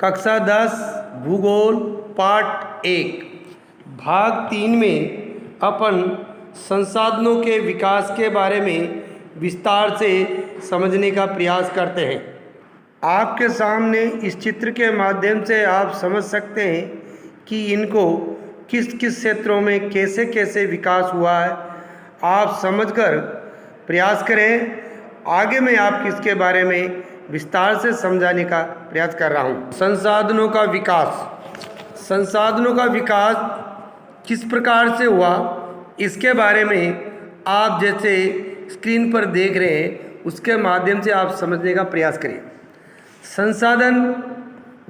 कक्षा 10 भूगोल पाठ 1 भाग 3 में अपन संसाधनों के विकास के बारे में विस्तार से समझने का प्रयास करते हैं। आपके सामने इस चित्र के माध्यम से आप समझ सकते हैं कि इनको किस किस क्षेत्रों में कैसे कैसे विकास हुआ है। आप समझकर प्रयास करें। आगे मैं आपको इसके बारे में विस्तार से समझाने का प्रयास कर रहा हूँ। संसाधनों का विकास किस प्रकार से हुआ, इसके बारे में आप जैसे स्क्रीन पर देख रहे हैं उसके माध्यम से आप समझने का प्रयास करें। संसाधन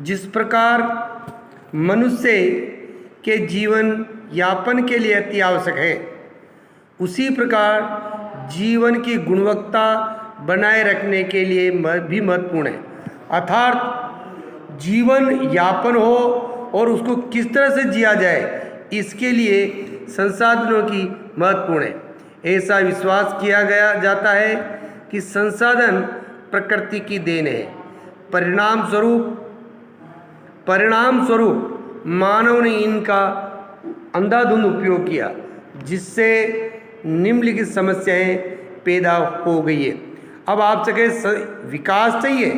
जिस प्रकार मनुष्य के जीवन यापन के लिए अति आवश्यक है, उसी प्रकार जीवन की गुणवत्ता बनाए रखने के लिए भी महत्वपूर्ण है। अर्थात जीवन यापन हो और उसको किस तरह से जिया जाए, इसके लिए संसाधनों की महत्वपूर्ण है। ऐसा विश्वास किया गया जाता है कि संसाधन प्रकृति की देन है। परिणाम स्वरूप मानव ने इनका अंधाधुंध उपयोग किया, जिससे निम्नलिखित समस्याएं पैदा हो गई है। अब आप सके विकास चाहिए,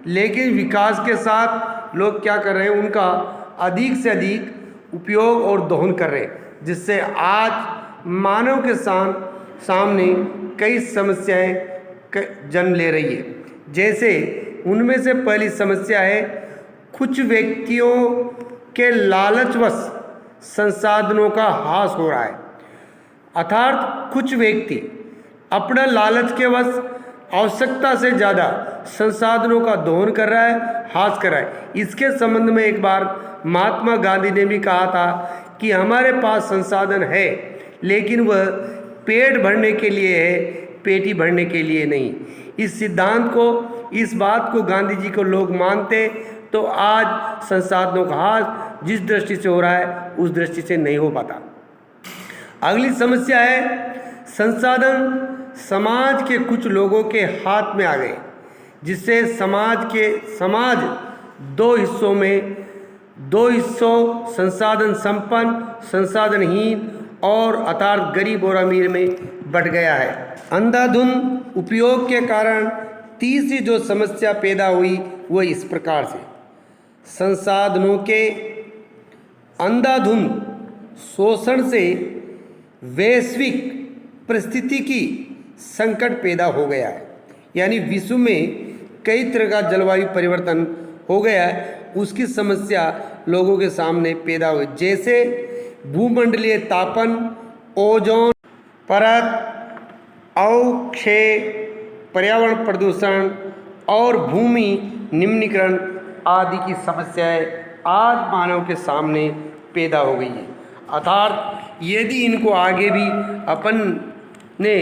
लेकिन विकास के साथ लोग क्या कर रहे हैं, उनका अधिक से अधिक उपयोग और दोहन कर रहे हैं, जिससे आज मानव के सामने कई समस्याएं जन्म ले रही है। जैसे उनमें से पहली समस्या है, कुछ व्यक्तियों के लालचवश संसाधनों का ह्रास हो रहा है। अर्थात कुछ व्यक्ति अपना लालच के वश आवश्यकता से ज़्यादा संसाधनों का दोहन कर रहा है, ह्रास कर रहा है। इसके संबंध में एक बार महात्मा गांधी ने भी कहा था कि हमारे पास संसाधन है, लेकिन वह पेट भरने के लिए है, पेटी भरने के लिए नहीं। इस सिद्धांत को, इस बात को गांधी जी को लोग मानते तो आज संसाधनों का ह्रास जिस दृष्टि से हो रहा है उस दृष्टि से नहीं हो पाता। अगली समस्या है, संसाधन समाज के कुछ लोगों के हाथ में आ गए, जिससे समाज दो हिस्सों संसाधन संपन्न, संसाधनहीन और अर्थात गरीब और अमीर में बट गया है। अंधाधुंध उपयोग के कारण तीसरी जो समस्या पैदा हुई वह इस प्रकार से, संसाधनों के अंधाधुंध शोषण से वैश्विक परिस्थिति की संकट पैदा हो गया है। यानी विश्व में कई तरह का जलवायु परिवर्तन हो गया है, उसकी समस्या लोगों के सामने पैदा हुई। जैसे भूमंडलीय तापन, ओजोन परत, अवक्षय, पर्यावरण प्रदूषण और भूमि निम्नीकरण आदि की समस्याएं आज मानव के सामने पैदा हो गई है। अर्थात यदि इनको आगे भी अपन ने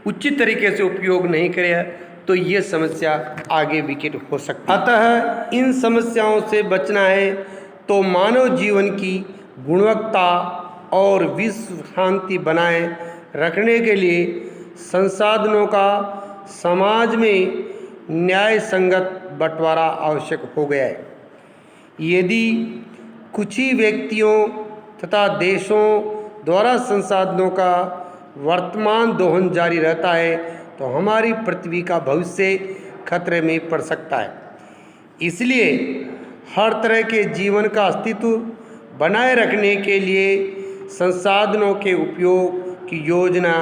उचित तरीके से उपयोग नहीं किया तो ये समस्या आगे विकट हो सकती है। अतः इन समस्याओं से बचना है तो मानव जीवन की गुणवत्ता और विश्व शांति बनाए रखने के लिए संसाधनों का समाज में न्याय संगत बंटवारा आवश्यक हो गया है। यदि कुछ ही व्यक्तियों तथा देशों द्वारा संसाधनों का वर्तमान दोहन जारी रहता है तो हमारी पृथ्वी का भविष्य खतरे में पड़ सकता है। इसलिए हर तरह के जीवन का अस्तित्व बनाए रखने के लिए संसाधनों के उपयोग की योजना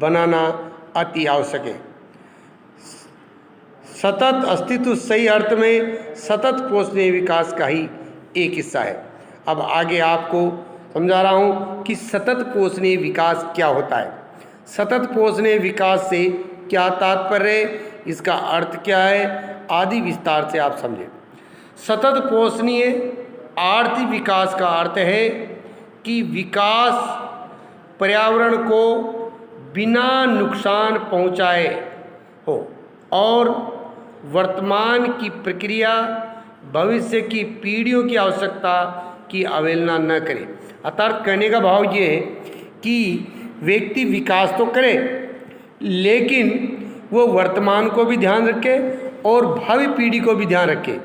बनाना अति आवश्यक है। सतत अस्तित्व सही अर्थ में सतत पोषणीय विकास का ही एक हिस्सा है। अब आगे आपको समझा रहा हूँ कि सतत पोषणीय विकास क्या होता है। सतत पोषणीय विकास से क्या तात्पर्य, इसका अर्थ क्या है आदि विस्तार से आप समझें। सतत पोषणीय आर्थिक विकास का अर्थ है कि विकास पर्यावरण को बिना नुकसान पहुँचाए हो और वर्तमान की प्रक्रिया भविष्य की पीढ़ियों की आवश्यकता की अवहेलना न करे। अर्थात कहने का भाव ये है कि व्यक्ति विकास तो करे, लेकिन वो वर्तमान को भी ध्यान रखे और भावी पीढ़ी को भी ध्यान रखे।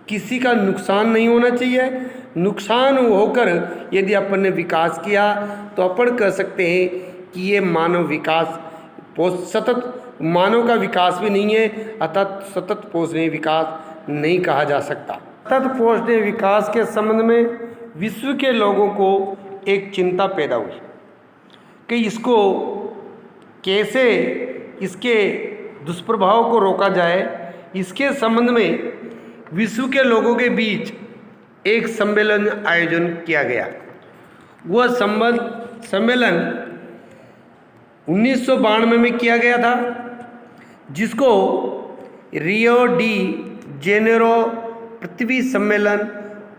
किसी का नुकसान नहीं होना चाहिए। नुकसान होकर यदि अपन ने विकास किया तो अपन कह सकते हैं कि ये मानव विकास सतत मानव का विकास भी नहीं है, अर्थात सतत पोषणीय विकास नहीं कहा जा सकता। सतत पोषणीय विकास के संबंध में विश्व के लोगों को एक चिंता पैदा हुई कि इसको कैसे, इसके दुष्प्रभाव को रोका जाए। इसके संबंध में विश्व के लोगों के बीच एक सम्मेलन आयोजन किया गया। वह सम्मेलन 1992 में किया गया था, जिसको रियो डी जेनेरो पृथ्वी सम्मेलन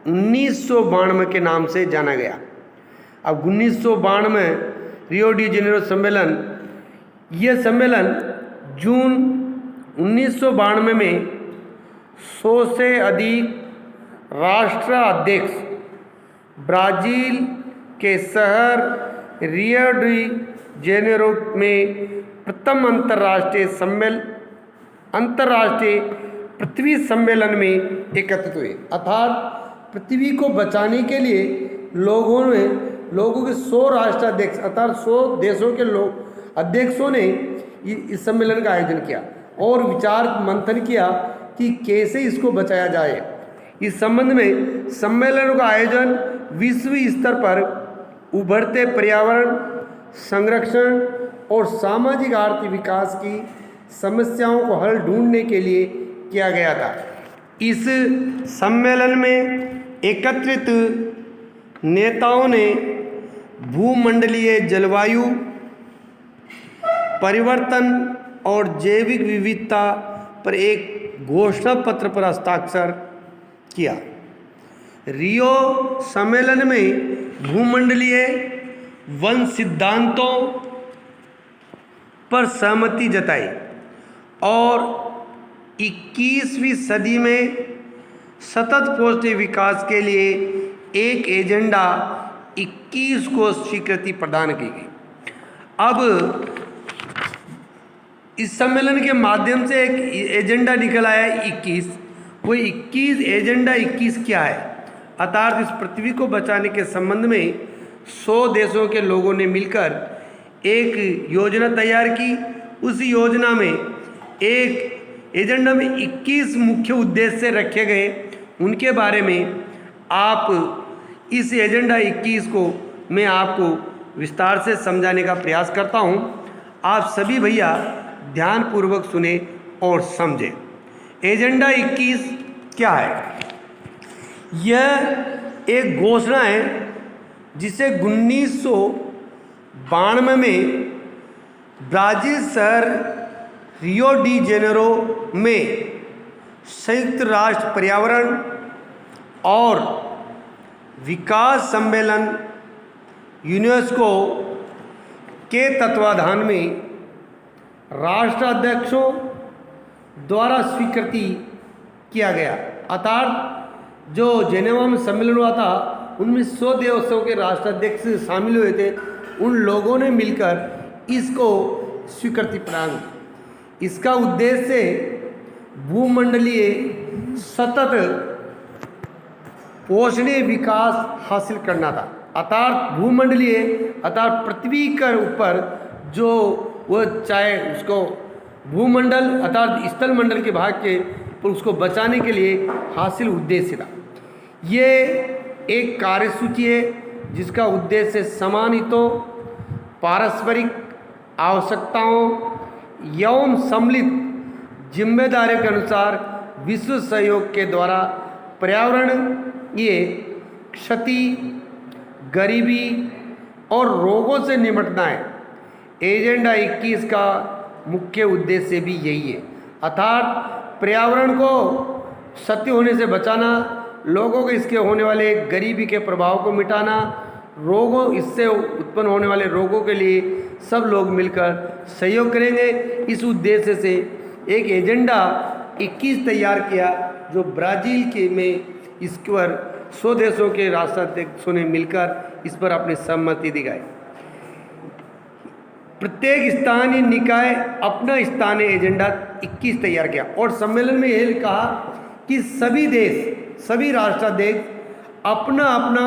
1992 के नाम से जाना गया। अब 1992 रियो डी जेनेरो सम्मेलन, यह सम्मेलन जून 1992 में 100 से अधिक राष्ट्राध्यक्ष ब्राज़ील के शहर रियो डी जेनेरो में प्रथम अंतर्राष्ट्रीय पृथ्वी सम्मेलन में एकत्रित हुए। अर्थात पृथ्वी को बचाने के लिए लोगों के 100 राष्ट्राध्यक्ष अर्थात 100 देशों के अध्यक्षों ने इस सम्मेलन का आयोजन किया और विचार मंथन किया कि कैसे इसको बचाया जाए। इस संबंध में सम्मेलन का आयोजन विश्व स्तर पर उभरते पर्यावरण संरक्षण और सामाजिक आर्थिक विकास की समस्याओं को हल ढूंढने के लिए किया गया था। इस सम्मेलन में एकत्रित नेताओं ने भूमंडलीय जलवायु परिवर्तन और जैविक विविधता पर एक घोषणा पत्र पर हस्ताक्षर किया। रियो सम्मेलन में भूमंडलीय वन सिद्धांतों पर सहमति जताई और 21वीं सदी में सतत पोषणीय विकास के लिए एक एजेंडा 21 को स्वीकृति प्रदान की गई। अब इस सम्मेलन के माध्यम से एक एजेंडा निकल आया 21। वो 21 एजेंडा 21 क्या है? अर्थात इस पृथ्वी को बचाने के संबंध में 100 देशों के लोगों ने मिलकर एक योजना तैयार की। उस योजना में एक एजेंडा में 21 मुख्य उद्देश्य रखे गए। उनके बारे में आप इस एजेंडा 21 को मैं आपको विस्तार से समझाने का प्रयास करता हूं। आप सभी भैया ध्यानपूर्वक सुने और समझें। एजेंडा 21 क्या है? यह एक घोषणा है जिसे 1992 में ब्राज़ील शहर रियो डी जेनेरो में संयुक्त राष्ट्र पर्यावरण और विकास सम्मेलन यूनेस्को के तत्वाधान में राष्ट्राध्यक्षों द्वारा स्वीकृति किया गया। अर्थात जो जेनेवा में सम्मेलन हुआ था उनमें 100 देशों के राष्ट्राध्यक्ष शामिल हुए थे। उन लोगों ने मिलकर इसको स्वीकृति प्रदान की। इसका उद्देश्य भूमंडलीय सतत पोषणीय विकास हासिल करना था। अर्थात भूमंडलीय अर्थात पृथ्वी के ऊपर जो वो चाहे उसको भूमंडल अर्थात स्थल मंडल के भाग के उसको बचाने के लिए हासिल उद्देश्य था। ये एक कार्यसूची है जिसका उद्देश्य समान हितों, पारस्परिक आवश्यकताओं एवं सम्मिलित जिम्मेदारियों के अनुसार विश्व सहयोग के द्वारा पर्यावरणीय क्षति, गरीबी और रोगों से निपटना है। एजेंडा 21 का मुख्य उद्देश्य भी यही है। अर्थात पर्यावरण को क्षति होने से बचाना, लोगों को इसके होने वाले गरीबी के प्रभाव को मिटाना, रोगों इससे उत्पन्न होने वाले रोगों के लिए सब लोग मिलकर सहयोग करेंगे। इस उद्देश्य से एक एजेंडा 21 तैयार किया जो ब्राज़ील के में इस पर 100 देशों के राष्ट्राध्यक्षों ने मिलकर इस पर अपनी सहमति दिखाई। प्रत्येक स्थानीय निकाय अपना स्थानीय एजेंडा 21 तैयार किया और सम्मेलन में यह कहा कि सभी देश, सभी राष्ट्राध्यक्ष अपना अपना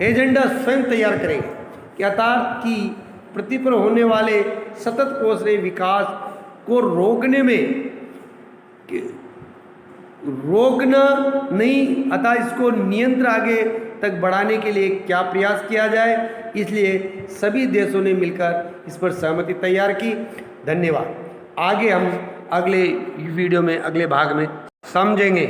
एजेंडा स्वयं तैयार करेंगे कि पृथ्वी पर होने वाले सतत कोष रहे विकास को रोकना नहीं, अतः इसको नियंत्रण आगे तक बढ़ाने के लिए क्या प्रयास किया जाए, इसलिए सभी देशों ने मिलकर इस पर सहमति तैयार की। धन्यवाद। आगे हम अगले वीडियो में, अगले भाग में समझेंगे।